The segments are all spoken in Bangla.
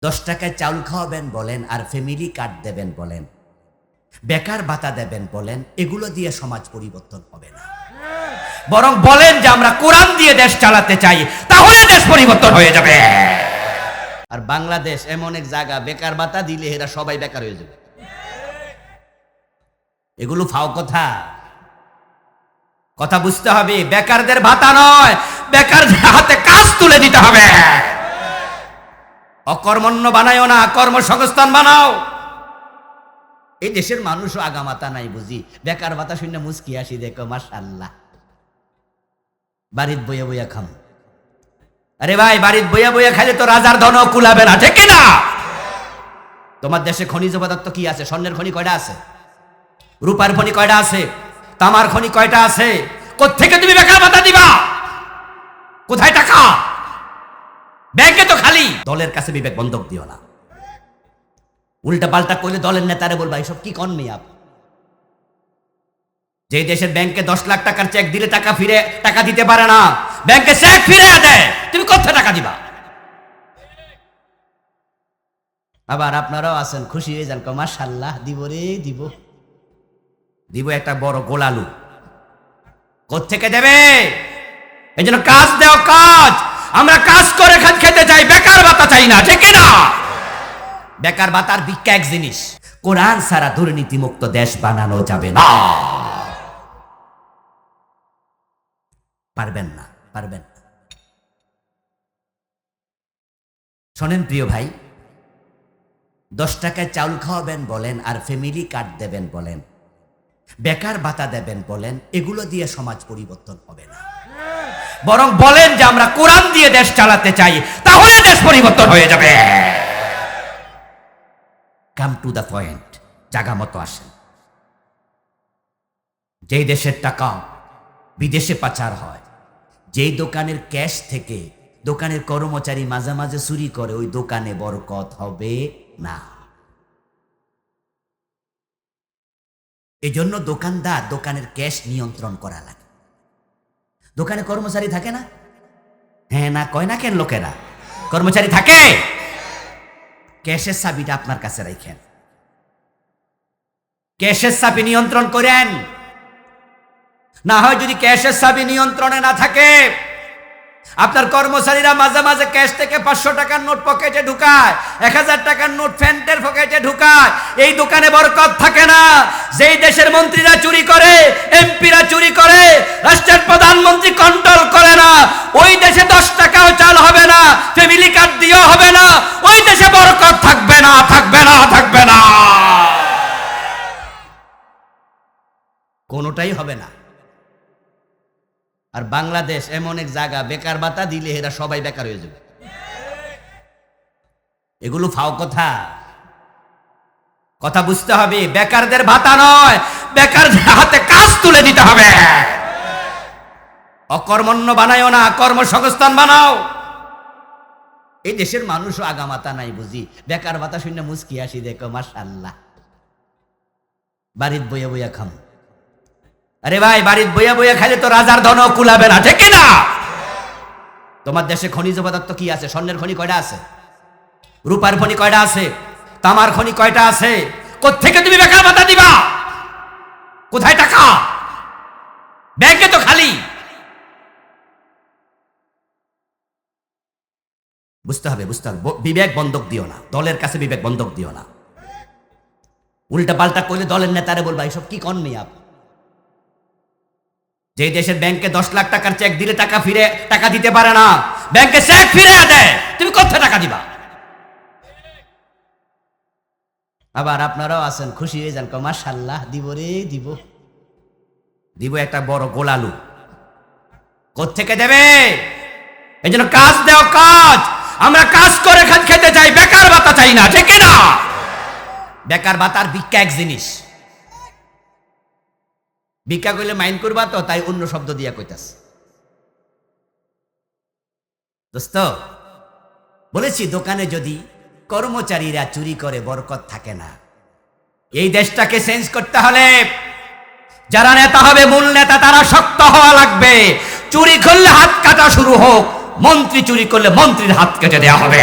10 টাকায় চাউল খাওয়াবেন বলেন আর ফ্যামিলি কার্ড দেবেন বলেন, বেকার ভাতা দেবেন বলেন, এগুলো দিয়ে সমাজ পরিবর্তন হবে না। বরং বলেন যে আমরা কোরআন দিয়ে দেশ চালাতে চাই, তাহলে দেশ পরিবর্তন হয়ে যাবে। আর বাংলাদেশ এমন এক জায়গা, বেকার ভাতা দিলে এরা সবাই বেকার হয়ে যাবে। এগুলো ফাও কথা, কথা বুঝতে হবে। বেকারদের ভাতা নয়, বেকারদের হাতে কাজ তুলে দিতে হবে। অকর্মণ্য বানায়ও না, কর্মসংস্থান বানাও। এই দেশের মানুষও আগামাতা নাই বুঝি, বেকার ভাতা শূন্য মুস্কি আসি, দেখো মাশাআল্লাহ, বাড়িত বইয়া বইয়া খাম। আরে ভাই, বাড়িত বইয়া বইয়া খাইলে তো রাজার ধন কুলাবে না, ঠিক না? তোমার দেশে খনিজ পদার্থ কি আছে? স্বর্ণের খনি কয়টা আছে? রূপার খনি কয়টা আছে? তামার খনি কয়টা আছে? কোত্থেকে তুমি বেকার ভাতা দিবা? কোথায় টাকা? ব্যাংকে তো খালি। দলের কাছে বিবেক বন্ধক দিও না। উল্টা পাল্টা করলে দলের নেতারে বলবা এসব কি কননি আপ। যে দেশের ব্যাংকে 10 লাখ টাকার চেক দিলে টাকা দিতে পারে না, ব্যাংকে চেক ফিরে দেয়, তুমি কোথায় টাকা দিবা? আবার আপনারাও আছেন, খুশি হয়ে যান, মাশাআল্লাহ, দিব রে দিব, দিব একটা বড় গোলালু। কোত্থেকে দেবে? এই জন্য কাজ দেও, কাজ। আমরা কাজ করে খেতে চাই, বেকার ভাতা চাই না, ঠিক না? বেকার ভাতার ভিক্ষা এক জিনিস। কোরআন ছাড়া দুর্নীতি মুক্ত দেশ বানানো যাবে না। পারবেন না, পারবেন না। শোনেন প্রিয় ভাই, 10 টাকায় চাউল খাওয়াবেন বলেন আর ফ্যামিলি কার্ড দেবেন বলেন, বেকার ভাতা দেবেন বলেন, এগুলো দিয়ে সমাজ পরিবর্তন হবে না। বরং বলেন যে আমরা কোরআন দিয়ে দেশ চালাতে চাই, তাহলে দেশ পরিবর্তন হয়ে যাবে। কাম টু দ্য পয়েন্ট, জায়গা মতো আসেন। যেই দেশের টাকা বিদেশে পাচার হয়, যেই দোকানের ক্যাশ থেকে দোকানের কর্মচারী মাঝে মাঝে চুরি করে, ওই দোকানে বরকত হবে না। এই জন্য দোকানদার দোকানের ক্যাশ নিয়ন্ত্রণ করা লাগে। দোকানে কর্মচারী থাকে না? হ্যাঁ না কয় না কেন লোকেরা? কর্মচারী থাকে। ক্যাশের চাবিটা আপনার কাছে রাখেন, ক্যাশের চাবি নিয়ন্ত্রণ করেন। না হয় যদি ক্যাশের চাবি নিয়ন্ত্রণে না থাকে, আপনার কর্মচারীরা মাঝে মাঝে ক্যাশ থেকে 500 টাকার নোট পকেটে ঢুকায়, 1000 টাকার নোট প্যান্টের পকেটে ঢুকায়, এই দোকানে বরকত থাকে না। যেই দেশের মন্ত্রীরা চুরি করে, এমপিরা চুরি করে, রাষ্ট্রের প্রধানমন্ত্রী কন্ট্রোল করে না, ওই দেশে 10 টাকাও চাল হবে না, ফ্যামিলি কার্ড দিয়েও হবে না, ওই দেশে বরকত থাকবে না, থাকবে না, থাকবে না, কোনোটাই হবে না। আর বাংলাদেশ এমন এক জায়গা, বেকার ভাতা দিলে এরা সবাই বেকার হয়ে যাবে। এগুলো ফাও কথা, কথা বুঝতে হবে। বেকারদের ভাতা নয়, বেকারদের হাতে কাজ তুলে দিতে হবে। অকর্মণ্য বানায়ও না, কর্মসংস্থান বানাও। এই দেশের মানুষও আগামাতা নাই বুঝি, বেকার ভাতা শূন্য মুস্কি আসি, দেখো মাশাআল্লাহ, বাড়িত বইয়া বইয়া খাম। আরে ভাই, বাড়িত বইয়া বইয়া খাইলে তো রাজার ধন কুলাবে না, ঠিক না? তোমার দেশে খনিজ পদার্থ কি আছে? স্বর্ণের খনি কয়টা আছে? রূপার খনি কয়টা আছে? তামার খনি কয়টা আছে? কোত্থেকে তুমি বেকার ভাতা দিবা? কোথায় টাকা? ব্যাংকে তো খালি। বুঝতে হবে, বুঝতে হবে। বিবেক বন্ধক দিও না, দলের কাছে বিবেক বন্ধক দিও না। উল্টা পাল্টা করলে দলের নেতারে বলবা এসব কি কননি আপ। যে দেশের ব্যাংকে 10 লাখ টাকার চেক দিলে টাকা দিতে পারে না, ব্যাংকে চেক ফিরে দেয়, তুমি কোথায় টাকা দিবা? আবার আপনারাও আছেন, খুশি হয়ে যান, মাশাআল্লাহ, দিব রে দিব, দিব একটা বড় গোলালু। কোত্থেকে দেবে? এই জন্য কাজ দেও, কাজ। আমরা কাজ করে খেতে চাই, বেকার ভাতা চাই না, ঠিক না? বেকার ভাতার ভিক্ষা এক জিনিস। ভিক্ষা কইলে মাইন্ড করবা তো, তাই অন্য শব্দ দিয়া কইতাস। দোস্ত বলেছি, দোকানে যদি কর্মচারীরা চুরি করে বরকত থাকে না। এই দেশটাকে চেঞ্জ করতে হলে যারা নেতা হবে, মূল নেতা, তারা শক্ত হওয়া লাগবে। চুরি করলে হাত কাটা শুরু হোক, মন্ত্রী চুরি করলে মন্ত্রীর হাত কেটে দেওয়া হবে।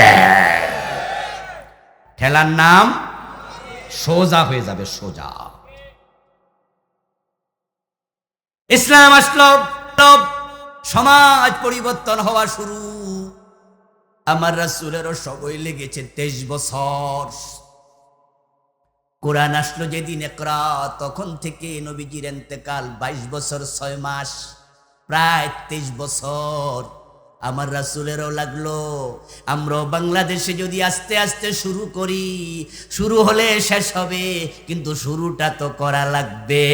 ঠেলার নাম সোজা হয়ে যাবে, সোজা। ইসলাম আসলো, সমাজ পরিবর্তন হওয়া শুরু। আমার রাসূলেরও সময় লেগেছে 23 বছর। কোরআন আসলো যেদিন ইকরা, তখন থেকে নবীজির ইন্তেকাল 22 বছর 6 মাস, প্রায় 23 বছর। আমার রাসূলেরও লাগলো। আমরা বাংলাদেশে যদি আস্তে আস্তে শুরু করি, শুরু হলে শেষ হবে, কিন্তু শুরুটা তো করা লাগবে।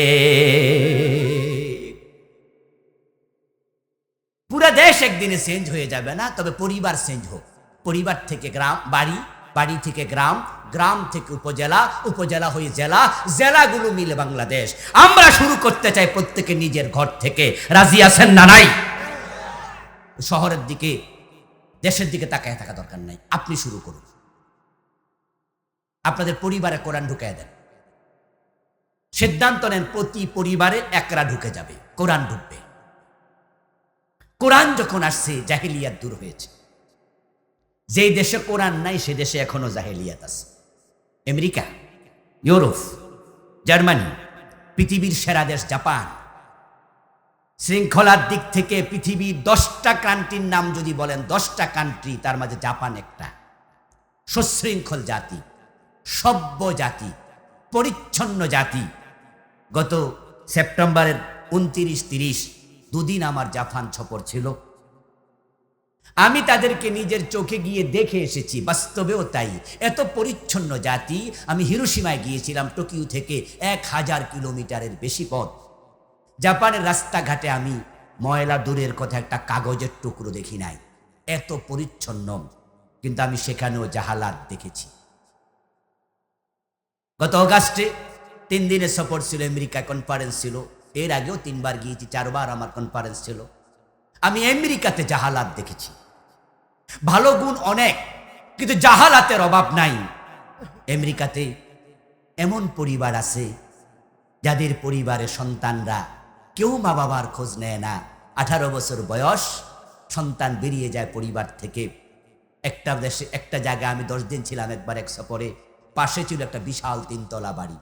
পুরো দেশ একদিনে চেঞ্জ হয়ে যাবে না, তবে পরিবার চেঞ্জ হোক। পরিবার থেকে গ্রাম, বাড়ি, বাড়ি থেকে গ্রাম, গ্রাম থেকে উপজেলা, উপজেলা হয়ে জেলা, জেলাগুলো মিলে বাংলাদেশ। আমরা শুরু করতে চাই প্রত্যেকে নিজের ঘর থেকে। রাজি আছেন না নাই? শহরের দিকে, দেশের দিকে তাকায় থাকা দরকার নাই। আপনি শুরু করুন। আপনাদের পরিবারে কোরআন ঢুকায় দেন। সিদ্ধান্ত নেন প্রতি পরিবারে একরা ঢুকে যাবে, কোরআন ঢুকবে। কোরআন যখন আসছে, জাহেলিয়াত দূর হয়েছে। যেই দেশে কোরআন নাই সে দেশে এখনো জাহেলিয়াত আছে। আমেরিকা, ইউরোপ, জার্মানি, পৃথিবীর সেরা দেশ জাপান। শৃঙ্খলার দিক থেকে পৃথিবীর 10টা কান্ট্রির নাম যদি বলেন, 10টা কান্ট্রি, তার মাঝে জাপান একটা। সুশৃঙ্খল জাতি, সভ্য জাতি, পরিচ্ছন্ন জাতি। গত সেপ্টেম্বরের 29-30 দুদিন আমার জাপান সফর ছিল। আমি তাদেরকে নিজের চোখে গিয়ে দেখে এসেছি, বাস্তবেও তাই। এত পরিচ্ছন্ন জাতি। আমি হিরোশিমায় গিয়েছিলাম, টোকিও থেকে 1000 কিলোমিটারের বেশি পথ। জাপানের রাস্তাঘাটে আমি ময়লা দূরের কথা, একটা কাগজের টুকরো দেখি নাই, এত পরিচ্ছন্ন। কিন্তু আমি সেখানেও জাহালাত দেখেছি। গত অগাস্টে 3 দিনের সফর ছিল, আমেরিকায় কনফারেন্স ছিল। এর আগেও 3 বার গিয়েছি, 4 বার আমার কনফারেন্স ছিল। আমি আমেরিকাতে জাহালাত দেখেছি। ভালো গুণ অনেক, কিন্তু জাহালাতের অভাব নাই। আমেরিকাতে এমন পরিবার আছে যাদের পরিবারের সন্তানরা কেউ মা বাবার খোঁজ নেয় না। 18 বছর বয়স, সন্তান বেরিয়ে যায় পরিবার থেকে। একটা দেশে, একটা জায়গায় আমি 10 দিন ছিলাম একবার এক সফরে। পাশে ছিল একটা বিশাল 3 তলা বাড়ি।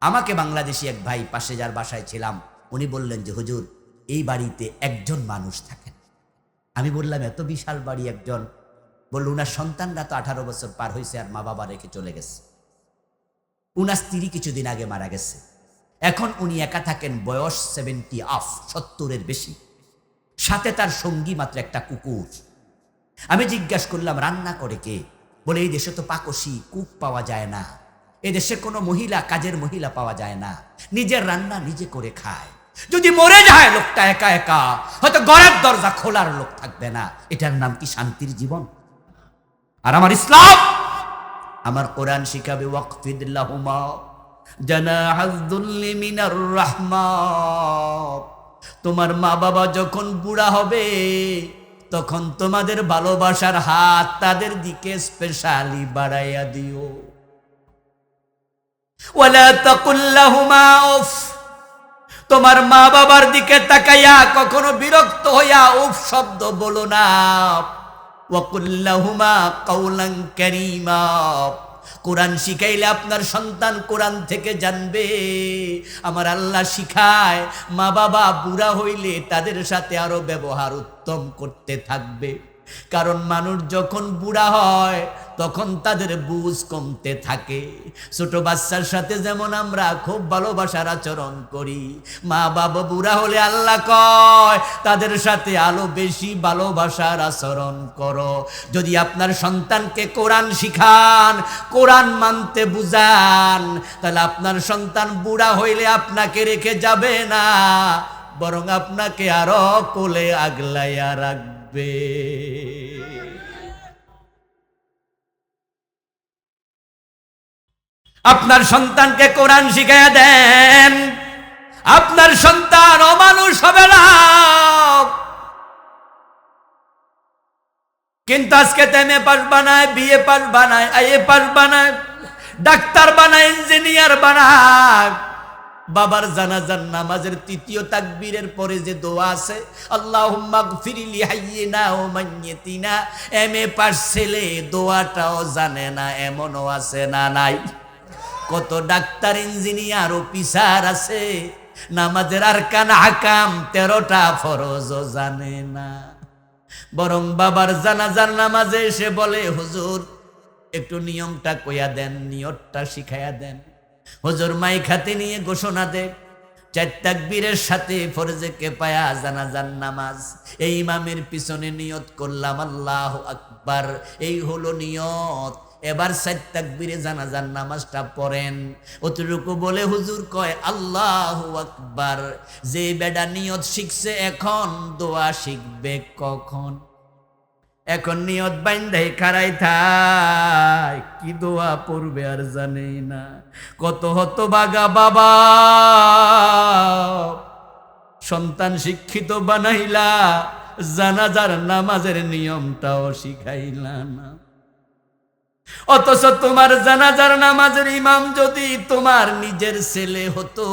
আমাকে বাংলাদেশি এক ভাই, পাশে যার বাসায় ছিলাম, উনি বললেন যে হুজুর, এই বাড়িতে একজন মানুষ থাকেন। আমি বললাম এত বিশাল বাড়ি একজন? বলল উনার সন্তানরা তো 18 বছর পার হয়েছে আর মা বাবা রেখে চলে গেছে। উনার স্ত্রী কিছুদিন আগে মারা গেছে। এখন উনি একা থাকেন, বয়স 70-এর বেশি। সাথে তার সঙ্গী মাত্র একটা কুকুর। আমি জিজ্ঞাসা করলাম রান্না করে কে? বলে এই দেশে তো পাকশি, কুক পাওয়া যায় না। এদেশে কোনো মহিলা, কাজের মহিলা পাওয়া যায় না। নিজের রান্না নিজে করে খায়। যদি মরে যায় লোকটা একা একা, হয়তো ঘরের দরজা খোলার লোক থাকবে না। এটার নাম কি শান্তির জীবন? আর আমার ইসলাম, আমার কোরআন শিখাবে ওয়াকফিদ লাহুমা জানাহাজ যুল্লি মিনার রাহমা। তোমার মা বাবা যখন বুড়া হবে, তখন তোমাদের ভালোবাসার হাত তাদের দিকে স্পেশালি বাড়াইয়া দিও। ওয়ালা তাকুল লাহুমা উফ। তোমার মা বাবার দিকে তাকাইয়া কখনো বিরক্ত হইয়া উফ শব্দ বলো না। ওয়াকুল লাহুমা কাওলান কারীমা। কোরআন শিখাইলে আপনার সন্তান কোরআন থেকে জানবে। আমার আল্লাহ শিখায়, মা বাবা বুড়া হইলে তাদের সাথে আরো ব্যবহার উত্তম করতে থাকবে। কারণ মানুষ যখন বুড়া হয় তখন তাদের বুঝ কমতে থাকে। ছোট বাচ্চার সাথে যেমন আমরা খুব ভালোবাসার আচরণ করি, মা বাবা বুড়া হলে আল্লাহ কয় তাদের সাথে আরো বেশি ভালোবাসার আচরণ করো। যদি আপনার সন্তানকে কোরআন শিখান, কোরআন মানতে বুঝান, তাহলে আপনার সন্তান বুড়া হইলে আপনাকে রেখে যাবে না, বরং আপনাকে আরো কোলে আগলাইয়া রাখবে। আপনার সন্তানকে কোরআন শিখাইয়া দেন, আপনার সন্তান অমানুষ হবে না। কিন্তু আজকে এমএ পাস বানায়, বিএ পাস বানায়, আইএ পাস বানায়, ডাক্তার বানায়, ইঞ্জিনিয়ার বানায়, বাবার জানাজার নামাজের তৃতীয় তাকবীরের পরে যে দোয়া আছে, আল্লাহুম্মা গফিরলি হাইয়িনা ওয়া মাইয়িতিনা, এমএ পাস ছেলে দোয়াটাও জানে না, এমনও আছে না নাই? কত ডাক্তার, ইঞ্জিনিয়ার, অফিসার আছে নামাজের আরকান আহকাম 13টা ফরজও জানে না। বরং বাবার জানাজার নামাজে এসে বলে, হুজুর একটু নিয়মটা কইয়া দেন, নিয়তটা শিখাইয়া দেন। হুজুর মাইক হাতে নিয়ে ঘোষণা দে, 4 তাকবীরের সাথে ফরজে কিফায়া জানাজার নামাজ, এই ইমামের পিছনে নিয়ত করলাম আল্লাহু আকবার, এই হলো নিয়ত। এবার 4 তাকবীরে জানাজার নামাজটা পড়েন। অতটুকু বলে হুজুর কয় আল্লাহু আকবার। যে বেডা নিয়ত শিখছে এখন দোয়া শিখবে কখন? এখন নিয়ত বাইন্ধাই খাড়াই থাই, কি দোয়া পড়বে আর জানেই না। কত হতভাগা বাবা, সন্তান শিক্ষিত বানাইলা, জানাজার নামাজের নিয়মটাও শিখাইলা না। অথচ তোমার জানাজার নামাজের ইমাম যদি তোমার নিজের ছেলে হতো,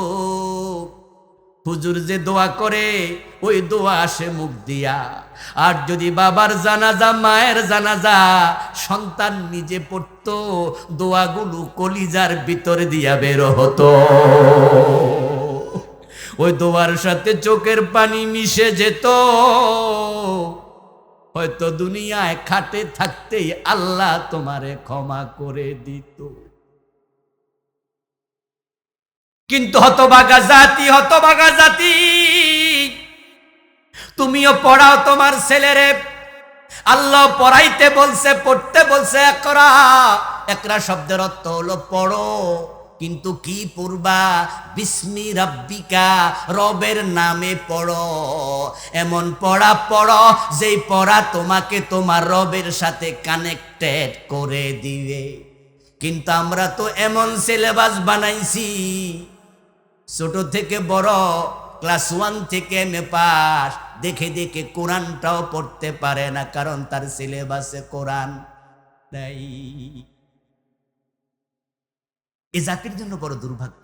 হুজুর যে দোয়া করে ওই দোয়া আসে মুখ দিয়া। আর যদি বাবার জানাজা, মায়ের জানাজা সন্তান নিজে পড়তো, দোয়াগুলো কলিজার ভিতর দিয়া বের হতো। ওই দোয়ার সাথে চোখের পানি মিশে যেত। হয়তো দুনিয়ায় খাটে থাকতেই আল্লাহ তোমারে ক্ষমা করে দিত। কিন্তু হতভাগা জাতি, হতভাগা জাতি, তুমিও পড়াও তোমার ছেলেরে। আল্লাহ পড়াইতে বলছে, পড়তে বলছে একরা। একরা শব্দের অর্থ হলো পড়ো, কিন্তু কি পড়বা? বিস্মি রাব্বিকা, রবের নামে পড়ো। এমন পড়া পড়ো যেই পড়া তোমাকে তোমার রবের সাথে কানেক্টেড করে দিবে। কিন্তু আমরা তো এমন সিলেবাস বানাইছি, ছোট থেকে বড়, ক্লাস 1 থেকে এমএ পাস, দেখে দেখে কোরআনটাও পড়তে পারে না, কারণ তার সিলেবাসে কোরআন নাই। এই জাতির জন্য বড় দুর্ভাগ্য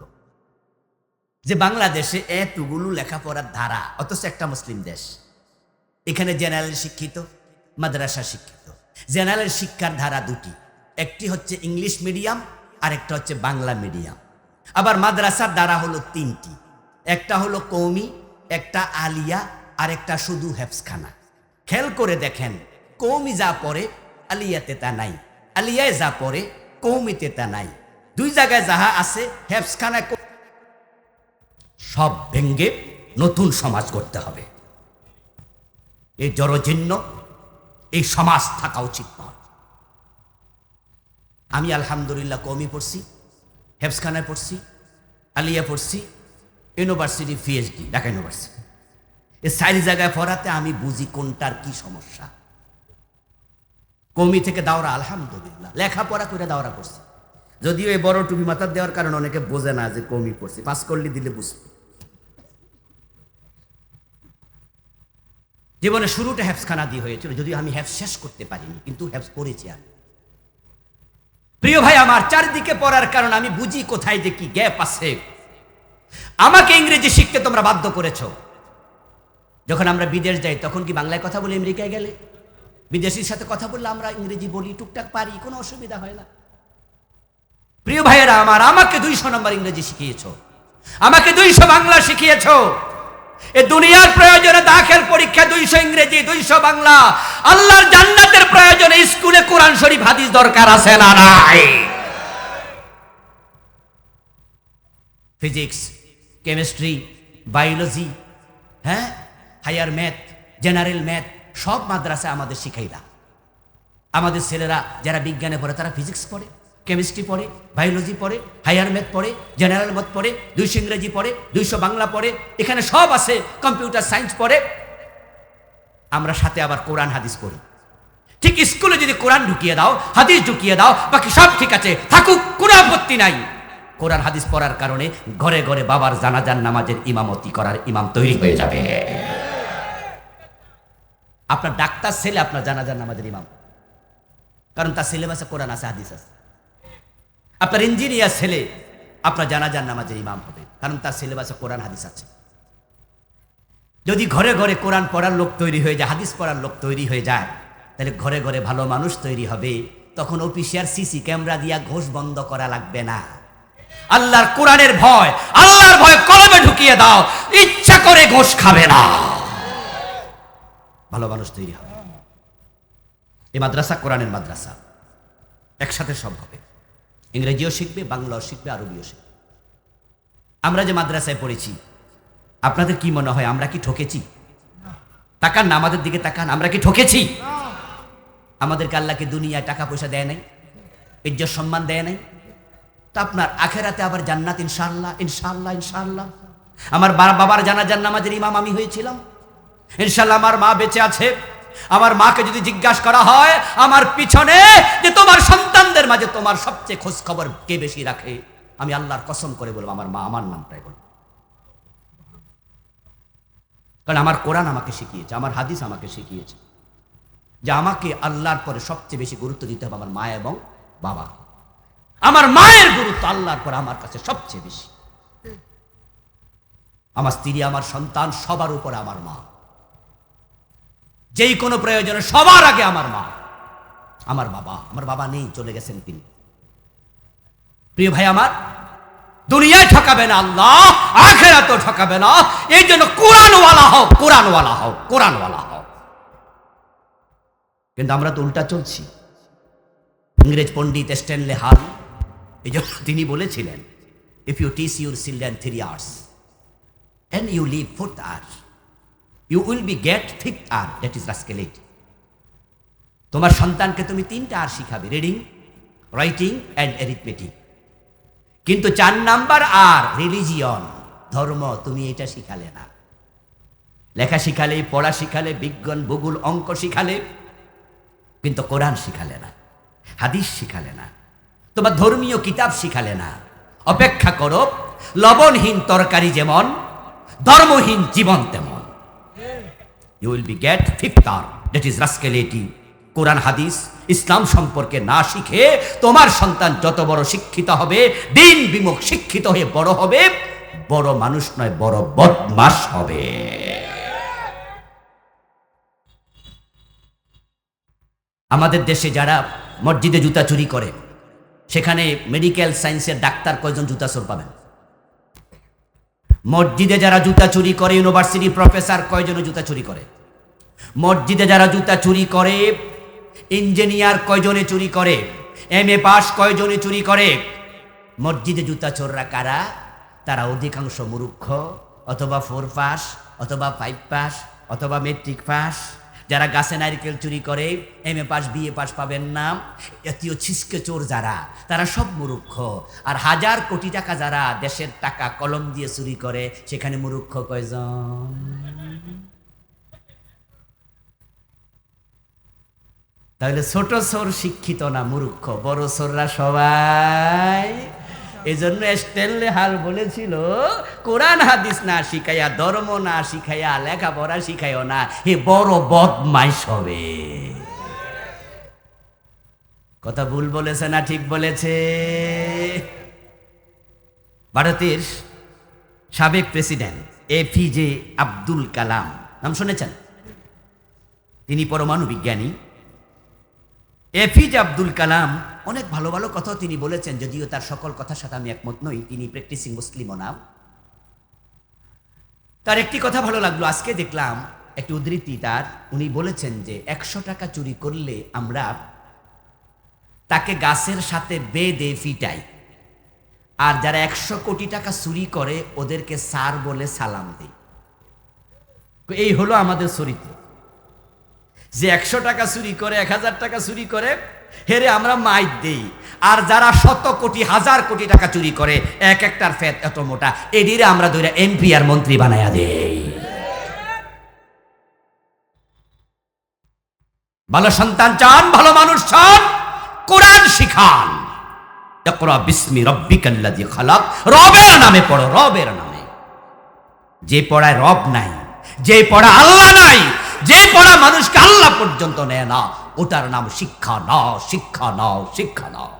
যে বাংলাদেশে এতগুলো লেখাপড়ার ধারা, অথচ একটা মুসলিম দেশ। এখানে জেনারেল শিক্ষিত, মাদ্রাসা শিক্ষিত। জেনারেল শিক্ষার ধারা দুটি, একটি হচ্ছে ইংলিশ মিডিয়াম আর একটা হচ্ছে বাংলা মিডিয়াম। আবার মাদ্রাসার ধারা হলো 3টি, একটা হলো কওমি, একটা আলিয়া, আর একটা শুধু হেফজখানা। খেয়াল করে দেখেন, কওমি যা পড়ে আলিয়াতে তা নাই, আলিয়ায় যা পড়ে কওমিতে তা নাই। 2 জায়গায় যাহা আছে হেফজখানায়। সব ভেঙ্গে নতুন সমাজ করতে হবে। এই জড়জীর্ণ এই সমাজ থাকা উচিত নয়। আমি আলহামদুলিল্লাহ কওমি পড়ছি, হেফজখানায় পড়ছি, আলিয়া পড়ছি, ইউনিভার্সিটি পিএইচডি ঢাকা ইউনিভার্সিটি। এই 4 জায়গায় পড়াতে আমি বুঝি কোনটার কি সমস্যা। কওমি থেকে দাওরা আলহামদুলিল্লাহ লেখাপড়া করে দাওরা করছি, যদিও এই বড় টুপি মাথার দেওয়ার কারণে অনেকে বোঝে না যে কওমি পড়ছি, পাস করলে দিলে বুঝবে। জীবনে শুরুটা হেফজখানা দিয়ে হয়েছিল, যদিও আমি হেফজ শেষ করতে পারিনি, কিন্তু হেফজ পড়েছি আমি। প্রিয় ভাই আমার, চারিদিকে পড়ার কারণ আমি বুঝি কোথায় যে কি গ্যাপ আছে। আমাকে ইংরেজি শিখতে তোমরা বাধ্য করেছো। যখন আমরা বিদেশ যাই তখন কি বাংলায় কথা বলি? আমেরিকায় গেলে বিদেশির সাথে কথা বললে আমরা ইংরেজি বলি, টুকটাক পারি, কোনো অসুবিধা হয় না। প্রিয় ভাইয়েরা আমার, আমাকে 200 নম্বর ইংরেজি শিখিয়েছো, আমাকে 200 বাংলা শিখিয়েছো। এ দুনিয়ার প্রয়োজনে দাখিল পরীক্ষা 200 ইংরেজি, 200 বাংলা। আল্লাহর জান্নাতের প্রয়োজনে স্কুলে কোরআন শরীফ হাদিস দরকার আছে না নাই? ফিজিক্স, কেমিস্ট্রি, বায়োলজি, হ্যাঁ, হায়ার ম্যাথ, জেনারেল ম্যাথ সব মাদ্রাসা আমাদের শিখাইলা। আমাদের ছেলেরা যারা বিজ্ঞানে পড়ে তারা ফিজিক্স পড়ে, কেমিস্ট্রি পড়ে, বায়োলজি পড়ে, হায়ার ম্যাথ পড়ে, জেনারেল ম্যাথ পড়ে, 200 ইংরেজি পড়ে, 200 বাংলা পড়ে, এখানে সব আছে, কম্পিউটার সায়েন্স পড়ে। আমরা সাথে আবার কোরআন হাদিস পড়ি। ঠিক স্কুলে যদি কোরআন ঢুকিয়ে দাও, হাদিস ঢুকিয়ে দাও, বাকি সব ঠিক আছে, থাকুক, কোনো আপত্তি নাই। কোরআন হাদিস পড়ার কারণে ঘরে ঘরে বাবার জানাজার নামাজের ইমামতি করার ইমাম তৈরি হয়ে যাবে। আপনার ডাক্তার ছেলে আপনার জানাজার নামাজের ইমাম, কারণ তার সিলেবাসে কোরআন আছে, হাদিস আছে। আপনার ইঞ্জিনিয়ার ছেলে আপনার জানাজার নামাজের ইমাম হবে, কারণ তার সিলেবাসে কোরআন হাদিস আছে। যদি ঘরে ঘরে কোরআন পড়ার লোক তৈরি হয়ে যায়, হাদিস পড়ার লোক তৈরি হয়ে যায়, তাহলে ঘরে ঘরে ভালো মানুষ তৈরি হবে। তখন অফিসিয়াল সিসি ক্যামেরা দিয়া ঘোষ বন্ধ করা লাগবে না। আল্লাহর কোরআনের ভয়, আল্লাহর ভয় কলমে ঢুকিয়ে দাও, ইচ্ছা করে ঘোষ খাবে না, ভালো মানুষ তৈরি হবে। এই মাদ্রাসা কোরআনের মাদ্রাসা, একসাথে সব হবে। ইংরেজিও শিখবে, বাংলাও শিখবে, আরবিও শিখবে। আমরা যে মাদ্রাসায় পড়েছি, আপনাদের কি মনে হয় আমরা কি ঠকেছি? তাকান না আমাদের দিকে, তাকান, আমরা কি ঠকেছি? আমাদেরকে আল্লাহ কি দুনিয়ায় টাকা পয়সা দেয় নাই, ইজ্জত সম্মান দেয় নাই? তা আপনার আখেরাতে আবার জান্নাত ইনশাআল্লাহ, ইনশাআল্লাহ, ইনশাআল্লাহ। আমার বাবার জানাজার নামাজের ইমাম আমি হয়েছিলাম, ইনশাআল্লাহ আমার মা বেঁচে আছে। আমার মাকে যদি জিজ্ঞাসা করা হয় আমার পিছনে যে তোমার সন্তানদের মাঝে তোমার সবচেয়ে খোঁজ খবর কে বেশি রাখে, আমি আল্লাহর কসম করে বলবো আমার মা, আমার নামটাই বলবো। কারণ আমার কোরআন আমাকে শিখিয়েছে, আমার হাদিস আমাকে শিখিয়েছে যে আমাকে আল্লাহর পরে সবচেয়ে বেশি গুরুত্ব দিতে হবে আমার মা এবং বাবা। আমার মায়ের গুরুত্ব আল্লাহর পরে আমার কাছে সবচেয়ে বেশি। আমার স্ত্রী, আমার সন্তান, সবার উপরে আমার মা। যেই কোনো প্রয়োজনে সবার আগে আমার মা, আমার বাবা। আমার বাবা নেই, চলে গেছেন তিনি। প্রিয় ভাই আমার, দুনিয়ায় ঠকাবে না আল্লাহ, আখিরাতেও ঠকাবে না। এই জন্য কোরআনওয়ালা হও, কোরআনওয়ালা হও, কোরআনওয়ালা হও। কিন্তু আমরা তো উল্টা চলছি। ইংরেজ পণ্ডিত স্ট্যানলে হাল এই জন্য তিনি বলেছিলেন, if you teach your children 3 hours and you leave 4th hour, you will be get 5th hour, that is rascality. তোমার সন্তানকে তুমি 3টা আর শিখাবে, রিডিং, রাইটিং অ্যান্ড অ্যারিথমেটিক। কিন্তু 4 নাম্বার আর রিলিজিয়ন, ধর্ম, তুমি এটা শিখালে না। লেখা শিখালে, পড়া শিখালে, বিজ্ঞান, ভূগোল, অঙ্ক শিখালে, কিন্তু কোরআন শিখালে না, হাদিস শিখালে না, তোমার ধর্মীয় কিতাব শিখালে না। অপেক্ষা করো, লবণহীন তরকারি যেমন, ধর্মহীন জীবন তেমন। You will be get 5th hour, that is rascality. কোরআন হাদিস ইসলাম সম্পর্কে না শিখে তোমার সন্তান যত বড় শিক্ষিত হবে, দিন বিমুখ শিক্ষিত হয়ে বড় হবে, বড় মানুষ নয়, বড় বদমাশ হবে। আমাদের দেশে যারা মসজিদে জুতা চুরি করে, সেখানে মেডিকেল সায়েন্সের ডাক্তার কয়জন জুতা চোর পাবেন? মসজিদে যারা জুতা চুরি করে, ইউনিভার্সিটি প্রফেসর কয়জন জুতা চুরি করে? মসজিদে যারা জুতা চুরি করে, ইঞ্জিনিয়ার কয়জনে চুরি করে? MA পাস কয়জনে চুরি করে? মসজিদে জুতা চোররা কারা? তারা অধিকাংশ মূর্খ, অথবা 4 পাস, অথবা 5 পাস, অথবা মেট্রিক পাস। যারা গাছে নারকেল চুরি করে, MA পাস, BA পাস পাবেন না। এতীয় ছিসকে চোর যারা, তারা সব মূর্খ। আর হাজার কোটি টাকা যারা দেশের টাকা কলম দিয়ে চুরি করে, সেখানে মূর্খ কয়জন? তাহলে ছোট চোর শিক্ষিত না, মূর্খ। বড় চোররা সবাই। এই জন্য স্ট্যানলে হাল বলেছিল, কোরআন হাদিস না শিখাইয়া, ধর্ম না শিখাইয়া, লেখাপড়া শিখাইও না, হে বড় বদমাইশ হবে। কথা ভুল বলেছে না ঠিক বলেছে? ভারতের সাবেক প্রেসিডেন্ট APJ আব্দুল কালাম, নাম শুনেছেন? তিনি পরমাণু বিজ্ঞানী। APJ আব্দুল কালাম অনেক ভালো ভালো কথা তিনি বলেছেন, যদিও তার সকল কথার সাথে আমি একমত নই। তিনি প্র্যাকটিসিং মুসলিমও না। তার একটি কথা ভালো লাগলো, আজকে দেখলাম একটি উদ্ধৃতি তার। উনি বলেছেন যে 100 টাকা চুরি করলে আমরা তাকে গাছের সাথে বেঁধে ফিটাই, আর যারা 100 কোটি টাকা চুরি করে ওদেরকে স্যার বলে সালাম দিই। এই হলো আমাদের চরিত্র। যে 100 টাকা চুরি করে, 1000 টাকা চুরি করে, হেরে আমরা মাইর দেই। আর যারা 100 কোটি, 1000 কোটি টাকা চুরি করে, এক একটার ফেত এত মোটা, এদিকে আমরা ধরে MP আর মন্ত্রী বানায়া দেই। ভালো সন্তান চান, ভালো মানুষ চান, কোরআন শিখান। ইকরা বিসমি রাব্বিকাল্লাযী খালাক, রবের নামে পড়ো, রবের নামে। যে পড়ায় রব নাই, যে পড়া আল্লাহ নাই, যে পড়া মানুষকে আল্লাহ পর্যন্ত নেয় না, ওটার নাম শিক্ষা নাও, শিক্ষা নাও, শিক্ষা নাও।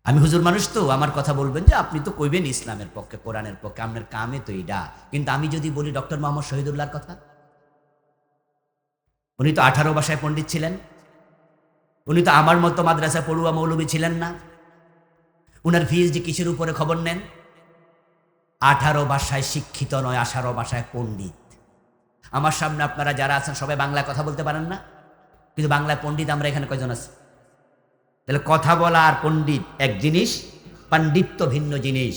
আমি হুজুর মানুষ তো, আমার কথা বলবেন যে আপনি তো কইবেন ইসলামের পক্ষে, কোরআনের পক্ষে, আপনার কামে তো এইটা। কিন্তু আমি যদি বলি ডক্টর মোহাম্মদ শহীদুল্লাহর কথা, উনি তো 18 ভাষায় পণ্ডিত ছিলেন। উনি তো আমার মতো মাদ্রাসায় পড়ুয়া মৌলবী ছিলেন না। উনার পিএইচডি কিসের উপরে খবর নেন? 18 ভাষায় শিক্ষিত নয়, 18 ভাষায় পণ্ডিত। আমার সামনে আপনারা যারা আছেন সবাই বাংলায় কথা বলতে পারেন না, কিন্তু বাংলায় পণ্ডিত আমরা এখানে কয়জন আছি? তাহলে কথা বলা আর পণ্ডিত এক জিনিস, পাণ্ডিত্য ভিন্ন জিনিস।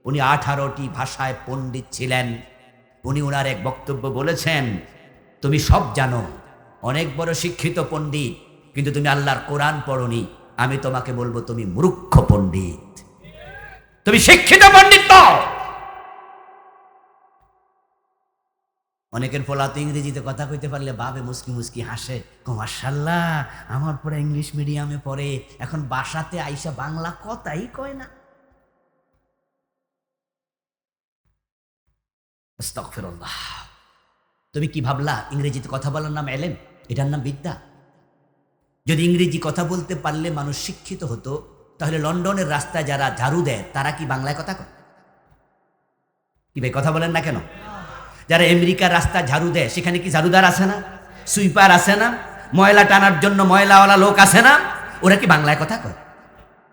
উনি 18টি ভাষায় পণ্ডিত ছিলেন। উনি ওনার এক বক্তব্য বলেছেন, তুমি সব জানো, অনেক বড় শিক্ষিত পণ্ডিত, কিন্তু তুমি আল্লাহর কোরআন পড়নি। আমি তোমাকে বলবো তুমি মূর্খ পণ্ডিত, তুমি শিক্ষিত পণ্ডিত নও। অনেকের পোলা তো ইংরেজিতে কথা কইতে পারলে বাবে মুস্কি মুস্কি হাসে, মাশাআল্লাহ আমার পরে ইংলিশ মিডিয়ামে পড়ে, এখন বাসাতে আইসা বাংলা কথাই কয় না। আস্তাগফিরুল্লাহ। তুমি কি ভাবলা ইংরেজিতে কথা বলার নাম এলেম? এটার নাম বিদ্যা? যদি ইংরেজি কথা বলতে পারলে মানুষ শিক্ষিত হতো, তাহলে লন্ডনের রাস্তায় যারা ঝাড়ু দেয় তারা কি বাংলায় কথা কয়? কি ভাই কথা বলেন না কেন? যারা আমেরিকার রাস্তা ঝাড়ু দেয় সেখানে কি ঝাড়ুদার আছে না, সুইপার আছে না, ময়লা টানার জন্য ময়লাওয়ালা লোক আছে না? ওরা কি বাংলায় কথা কয়?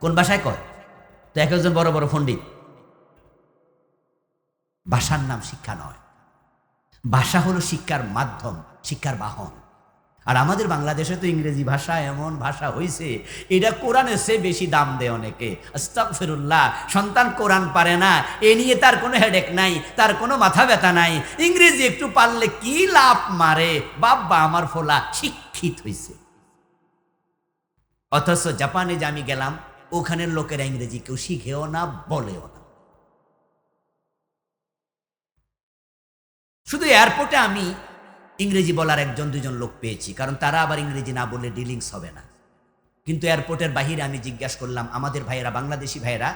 কোন ভাষায় কয়? তো এক একজন বড় বড় পণ্ডিত। ভাষার নাম শিক্ষা নয়, ভাষা হলো শিক্ষার মাধ্যম, শিক্ষার বাহন। আর আমাদের বাংলাদেশে তো ইংরেজি ভাষা এমন ভাষা হয়েছে, এটা কোরআনের চেয়ে বেশি দাম দেয় অনেকে। আস্তাগফিরুল্লাহ। সন্তান কোরআন পারে না, এ নিয়ে তার কোনো হেডেক নাই, তার কোনো মাথা ব্যথা নাই। ইংরেজি একটু পারলে কি লাভ মারে, বাবা আমার ফোলা শিক্ষিত হয়েছে। অথচ জাপানে যে আমি গেলাম, ওখানের লোকেরা ইংরেজি কেউ শিখেও না, বলেও না। শুধু এয়ারপোর্টে আমি ইংরেজি বলার একজন দুজন লোক পেয়েছি, কারণ তারা আবার ইংরেজি না বললে ডিলিংস হবে না। কিন্তু এয়ারপোর্টের বাহিরে আমি জিজ্ঞাসা করলাম, আমাদের ভাইয়েরা, বাংলাদেশি ভাইয়েরা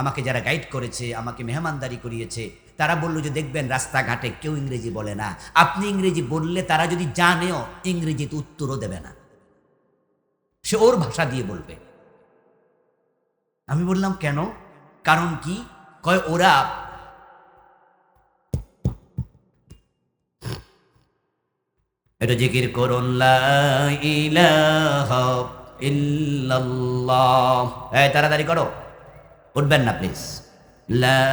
আমাকে যারা গাইড করেছে, আমাকে মেহমানদারি করিয়েছে, তারা বললো যে দেখবেন রাস্তাঘাটে কেউ ইংরেজি বলে না, আপনি ইংরেজি বললে তারা যদি জানেও ইংরেজিতে উত্তরও দেবে না, সে ওর ভাষা দিয়ে বলবে। আমি বললাম কেন? কারণ কি? কয় ওরা এটা জিকির করুন, লা ইলাহা ইল্লাল্লাহ। এই তাড়াতাড়ি করো, উঠবেন না প্লিজ। লা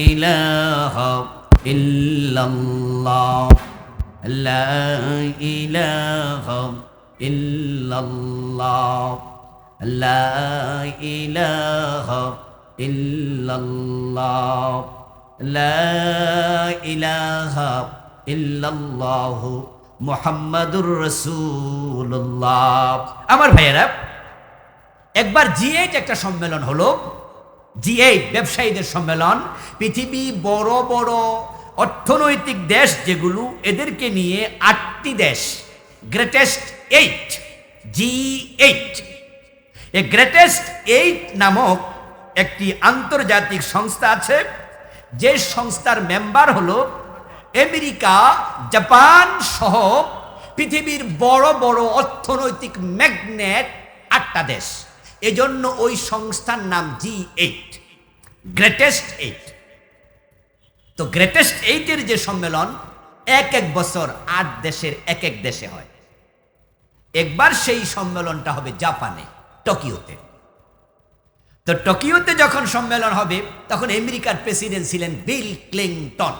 ইলাহা ইল্লাল্লাহ, লা ইলাহা ইল্লাল্লাহ, লা ইলাহা ইল্লাল্লাহ, লা ইলাহা ইল্লাল্লাহ মুহাম্মাদুর রাসূলুল্লাহ। আমার ভাইয়েরা, একবার G8 একটা সম্মেলন হলো, G8 ব্যবসায়ীদের সম্মেলন। পৃথিবী বড় বড় অর্থনৈতিক দেশ যেগুলো, এদেরকে নিয়ে 8টি দেশ, গ্রেটেস্ট 8, G8। এই গ্রেটেস্ট 8 নামক একটি আন্তর্জাতিক সংস্থা আছে, যে সংস্থার মেম্বার হলো আমেরিকা, জাপান সহ পৃথিবীর বড় বড় অর্থনৈতিক ম্যাগনেট 8টা দেশ। এজন্য ওই সংস্থার নাম G8, গ্রেটেস্ট 8। তো গ্রেটেস্ট 8-এর যে সম্মেলন, এক এক বছর 8 দেশের এক এক দেশে হয়। একবার সেই সম্মেলনটা হবে জাপানে, টোকিওতে। তো টোকিওতে যখন সম্মেলন হবে, তখন আমেরিকার প্রেসিডেন্ট ছিলেন বিল ক্লিনটন।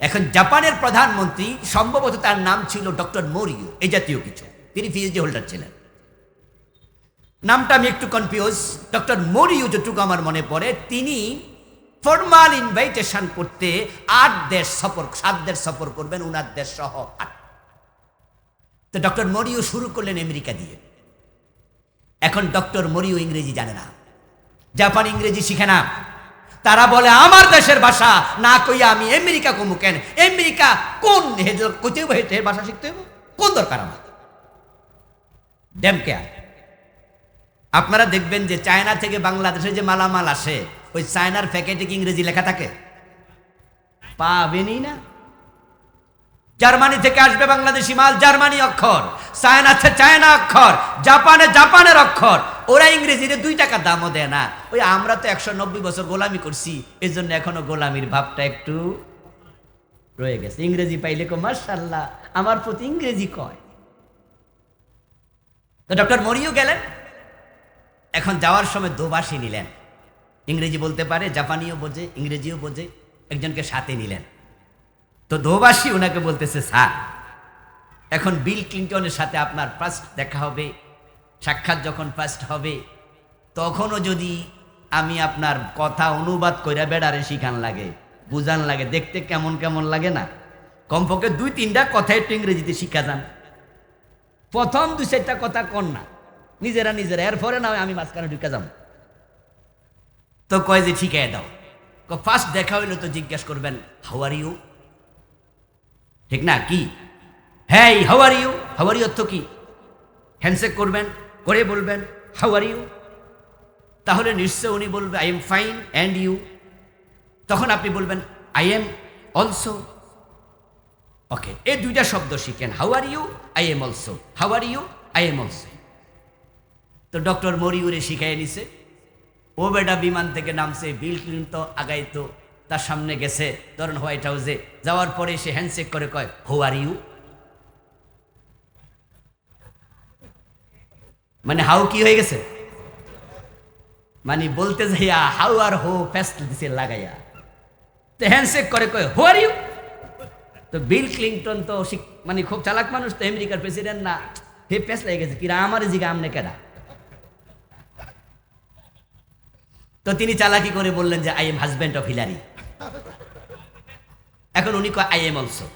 এখন জাপানের প্রধানমন্ত্রী, সম্ভবত তার নাম ছিল ডক্টর মোরিও, এই জাতীয় কিছু, তিনি পিএইচডি হোল্ডার ছিলেন। নামটা আমি একটু কনফিউজ। ডক্টর মোরিও, যেটুকু আমার মনে পড়ে, তিনি ফরমাল ইনভাইটেশন করতে 7 দেশ সফর করবেন, উনার দেশ সহ 8। তো ডক্টর মোরিও শুরু করলেন আমেরিকা দিয়ে। এখন ডক্টর মোরিও ইংরেজি জানে না, জাপান ইংরেজি শিখে না। তারা বলে আমার দেশের ভাষা না কইয়া আমি আমেরিকা কমু কেন? আমেরিকা কোন কইতে ভাষা শিখতে হবে? কোন দরকার আমার? Damn care. আপনারা দেখবেন যে চায়না থেকে বাংলাদেশে যে মালামাল আসে, ওই চায়নার প্যাকেটে কি ইংরেজি লেখা থাকে? পাবেনই না। জার্মানি থেকে আসবে বাংলাদেশি মাল, জার্মানি অক্ষর, চায়না অক্ষর, জাপানে জাপানের অক্ষর। ওরা ইংরেজিতে 2 টাকা দামও দেয় না। ওই আমরা তো 190 বছর গোলামি করছি, এই জন্য এখনো গোলামির ভাবটা একটু রয়ে গেছে। ইংরেজি পাইলে কো মাশাআল্লাহ, আমার প্রতি ইংরেজি কয়। তো ডক্টর মরিও গেলেন, এখন যাওয়ার সময় দোভাষী নিলেন, ইংরেজি বলতে পারে, জাপানিও বোঝে, ইংরেজিও বোঝে, একজনকে সাথে নিলেন। তো দোভাষী ওনাকে বলতেছে, স্যার এখন বিল ক্লিন্টনের সাথে আপনার ফার্স্ট দেখা হবে, সাক্ষাৎ যখন ফার্স্ট হবে, তখনও যদি আমি আপনার কথা অনুবাদ কইরা বেড়ারে শিখান লাগে, বুঝান লাগে, দেখতে কেমন কেমন লাগে না, কমপক্ষে 2-3টা কথা একটু ইংরেজিতে শিখা যান। প্রথম 2-4টা কথা কন না, নিজেরা নিজেরা, এরপরে না আমি মাঝখানে ঢুকে যাব। তো কয় যে শিখাই দাও। ফার্স্ট দেখা হইলো তো জিজ্ঞেস করবেন হাউ আর ইউ, ঠিক না? কি হ্যাঁ, how are you, how are you অর্থ কি? হ্যান্ডশেক করবেন, করে বলবেন হাউ আর ইউ, তাহলে নিশ্চয় উনি বলবে I am fine and you. তখন আপনি বলবেন আই এম অলসো। ওকে, এই 2টা শব্দ শিখেন, how are you, I am also, how are you, I am also. তো ডক্টর মরিউরে শিখাই নিছে। ও বেটা বিমান থেকে নামছে, বিল ক্লিনটন আগাইতো, তার সামনে গেছে, ধরেন হোয়াইট হাউসে, যাওয়ার পরে সে হ্যান্ডশেক করে কয় হাউ আর ইউ, মানে হাউ কি হয়ে গেছে, মানে বলতে যাইয়া হাউ আর হো ফেস্ট দিছে লাগাইয়া, তো হ্যান্ডশেক করে কয় হু আর ইউ। তো বিল ক্লিনটন তো মানে খুব চালাক মানুষ, তো আমেরিকার প্রেসিডেন্ট না, হে পেস লেগে গেছে, কিরা আমার জিগা আমনে কেডা। তো তিনি চালাকি করে বললেন যে I am husband of Hillary. এখন উনি কয় আই এম অলসো।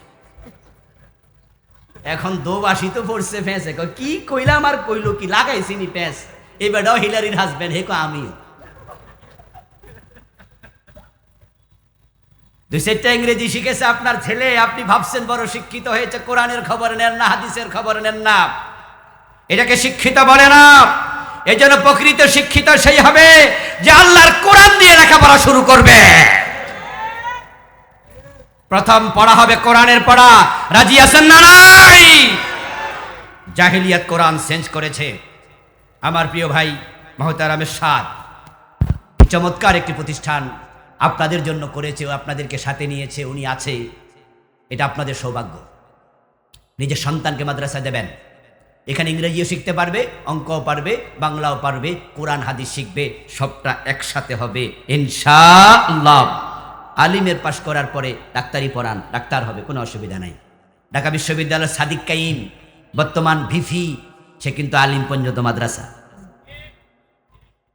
এখন দোবাসী তো পড়ছে ফেঁসে, কি কইলাম আর কইলো কি, লাগাইছিনি প্যাঁচ, এই বেটাও হিলারির হাজব্যান্ড, হে কো আমিও। 2-4টা ইংরেজি শিখেছে আপনার ছেলে, আপনি ভাবছেন বড় শিক্ষিত হয়েছে, কোরআনের খবর নেন না, হাদিসের খবর নেন না, এটাকে শিক্ষিত বলে না। এই জন্য প্রকৃত শিক্ষিত সেই হবে যে আল্লাহর কোরআন দিয়ে লেখাপড়া শুরু করবে। প্রথম পড়া হবে কোরআনের পড়া, রাজি আছেন না? নাই। জাহেলিয়াত কোরআন চেঞ্জ করেছে। আমার প্রিয় ভাই মহতারাম এরশাদ চমৎকার একটি প্রতিষ্ঠান আপনাদের জন্য করেছে, আপনাদেরকে সাথে নিয়েছে, উনি আছে, এটা আপনাদের সৌভাগ্য। নিজের সন্তানকে মাদ্রাসায় দেবেন, এখানে ইংরেজিও শিখতে পারবে, অঙ্কও পারবে, বাংলাও পারবে, কোরআন হাদিস শিখবে, সবটা একসাথে হবে ইনশাআল্লাহ। আলিমের পাশ করার পরে ডাক্তারি পড়ান, ডাক্তার হবে, কোনো অসুবিধা নাই। ঢাকা বিশ্ববিদ্যালয়ের সাদিক কাইম বর্তমান ভিফি, সে কিন্তু আলিম পর্যন্ত মাদ্রাসা।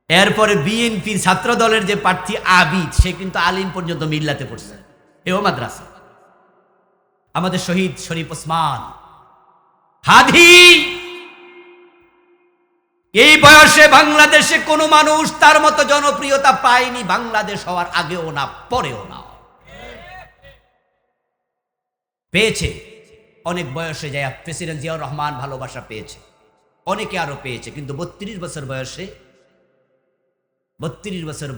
এরপরে বিএনপির ছাত্র দলের যে প্রার্থী আবিদ, সে কিন্তু আলিম পর্যন্ত মিল্লাতে পড়ছে, এও মাদ্রাসা। আমাদের শহীদ শরীফ ওসমান হাদি, এই বয়সে বাংলাদেশে কোনো মানুষ তার মতো জনপ্রিয়তা পায়নি, বাংলাদেশ হওয়ার আগেও না পরেও না। পেয়েছে অনেক বয়সে যায়, প্রেসিডেন্ট জিয়াউর রহমান ভালোবাসা পেয়েছে, অনেকে আরো পেয়েছে, কিন্তু 32 বছর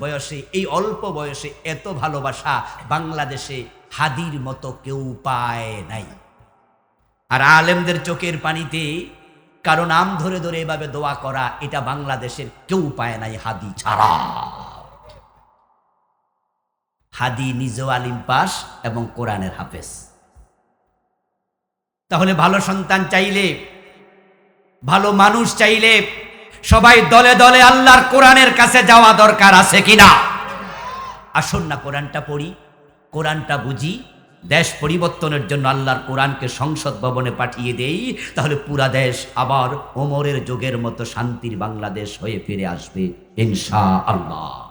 বয়সে এই অল্প বয়সে এত ভালোবাসা বাংলাদেশে হাদির মতো কেউ পায় নাই। আর আলেমদের চোখের পানিতে কারো নাম ধরে ধরে এভাবে দোয়া করা, এটা বাংলাদেশের কেউ পায় নাই হাদি ছাড়া। হাদি নিজেও আলিম পাস এবং কোরআনের হাফেজ। তাহলে ভালো সন্তান চাইলে, ভালো মানুষ চাইলে সবাই দলে দলে আল্লাহর কোরআনের কাছে যাওয়া দরকার আছে কিনা? আসুন না কোরআনটা পড়ি, কোরআনটা বুঝি, দেশ পরিবর্তনের জন্য আল্লাহর কোরআনকে সংসদ ভবনে পাঠিয়ে দেই, তাহলে পুরা দেশ আবার ওমরের যুগের মতো শান্তির বাংলাদেশ হয়ে ফিরে আসবে ইনশাআল্লাহ।